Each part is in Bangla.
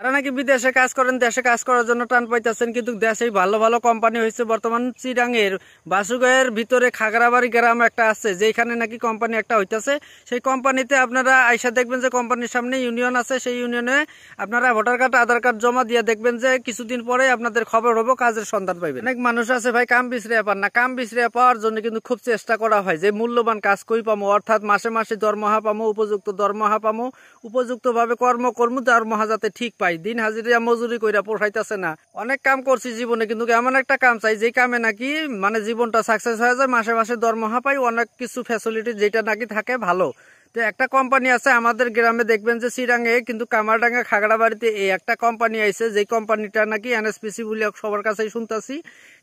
যারা নাকি বিদেশে কাজ করেন, দেশে কাজ করার জন্য টান পাইতেছেন, কিন্তু দেশেই ভালো ভালো কোম্পানি হয়েছে। বর্তমান চিরাঙের বাসুগাঁয়ের ভিতরে খাগড়াবাড়ি গ্রাম একটা আছে, যেখানে নাকি কোম্পানি একটা হইতেছে। সেই কোম্পানিতে আপনারা আইসা দেখবেন যে কোম্পানির সামনে ইউনিয়ন আছে, সেই ইউনিয়নে আপনারা ভোটার কার্ড, আধার কার্ড জমা দিয়ে দেখবেন যে কিছুদিন পরে আপনাদের খবর হবো, কাজের সন্ধান পাইবেন। অনেক মানুষ আছে ভাই কাম বিছরিয়া পান না, কাম বিছরিয়া পাওয়ার জন্য কিন্তু খুব চেষ্টা করা হয় যে মূল্যবান কাজ কই পামো, অর্থাৎ মাসে মাসে দরমহা পামো, উপযুক্ত দরমহা পামো, উপযুক্ত ভাবে কর্ম দরমহা যাতে ঠিক পাই। দিন হাজিরা মজুরি কইরা পোষাইতেছে না। অনেক কাম করছি জীবনে, কিন্তু এমন একটা কাম চাই যে কামে নাকি মানে জীবনটা সাকসেস হয়ে যায়, মাসে মাসে দরমহা পাই, অনেক কিছু ফ্যাসিলিটি যেটা নাকি থাকে ভালো। তো একটা কোম্পানি আছে আমাদের গ্রামে, দেখবেন যে চিরাঙে কিন্তু কামারডাঙ্গা খাগড়াবাড়িতে এই একটা কোম্পানি আইছে, যে কোম্পানিটা নাকি এনএসপিসি বলে সবার কাছেই শুনতেছি,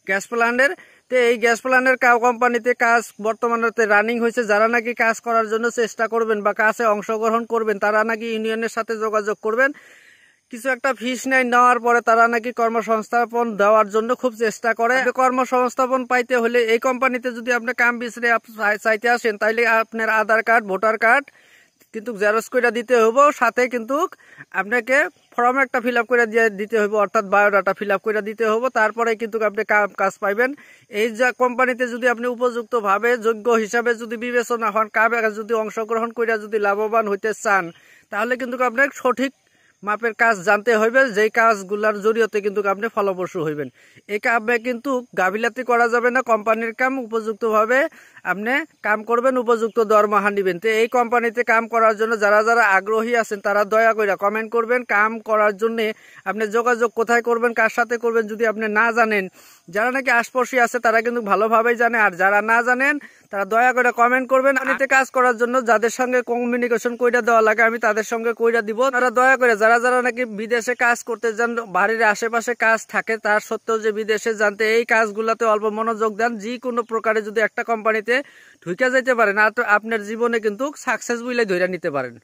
গ্যাস প্ল্যান্টের। তো এই গ্যাস প্ল্যান্টের কোম্পানিতে কাজ বর্তমানে রানিং হয়েছে। যারা নাকি কাজ করার জন্য চেষ্টা করবেন বা কাজে অংশগ্রহণ করবেন, তারা নাকি ইউনিয়নের সাথে যোগাযোগ করবেন। কিছু একটা ফিস নেওয়ার পরে তারা নাকি কর্মসংস্থাপন দেওয়ার জন্য খুব চেষ্টা করে। কর্মসংস্থাপন পাইতে হলে এই কোম্পানিতে যদি আপনি কাম বিছরে চাইতে আসেন, তাইলে আপনার আধার কার্ড, ভোটার কার্ড কিন্তু জেরক্স করে দিতে হইব, সাথে কিন্তু আপনাকে ফর্ম একটা ফিল আপ করে দিয়ে দিতে হইব, অর্থাৎ বায়োডাটা ফিল আপ করে দিতে হইব। তারপরে কিন্তু আপনি কাজ পাইবেন। এই যে কোম্পানিতে যদি আপনি উপযুক্ত ভাবে যোগ্য হিসাবে যদি বিবেচনা হন, কাজে যদি অংশগ্রহণ করে যদি লাভবান হইতে চান, তাহলে কিন্তু আপনার সঠিক মাপের কাজ জানতে হইবে, যেই কাজগুলার জড়িয়তে কিন্তু আপনি ফলপ্রসূ হইবেন। এই কামে কিন্তু গাফিলাতি করা যাবে না। কোম্পানির কাম উপযুক্ত ভাবে আপনি কাম করবেন, উপযুক্ত দরমহা নিবেন। তো এই কোম্পানিতে কাম করার জন্য যারা যারা আগ্রহী আছেন, তারা দয়া করে কমেন্ট করবেন। কাম করার জন্য আপনি যোগাযোগ কোথায় করবেন, কার সাথে করবেন যদি আপনি না জানেন, যারা নাকি আশপাশে আছে তারা কিন্তু ভালোভাবেই জানে, আর যারা না জানেন তারা দয়া করে কমেন্ট করবেন। আনিতে কাজ করার জন্য যাদের সঙ্গে কমিউনিকেশন কইরা দেওয়া লাগে, আমি তাদের সঙ্গে কইরা দিব। তারা দয়া করে যারা যারা নাকি বিদেশে কাজ করতে যান, বাড়ির আশেপাশে কাজ থাকে তার সত্ত্বেও যে বিদেশে জানতে, এই কাজগুলাতে অল্প মনোযোগ দেন। যে কোনো প্রকারে যদি একটা কোম্পানিতে ঢুকে যাইতে পারেন, আপনার জীবনে কিন্তু সাকসেস বুঝলে ধরে নিতে পারেন।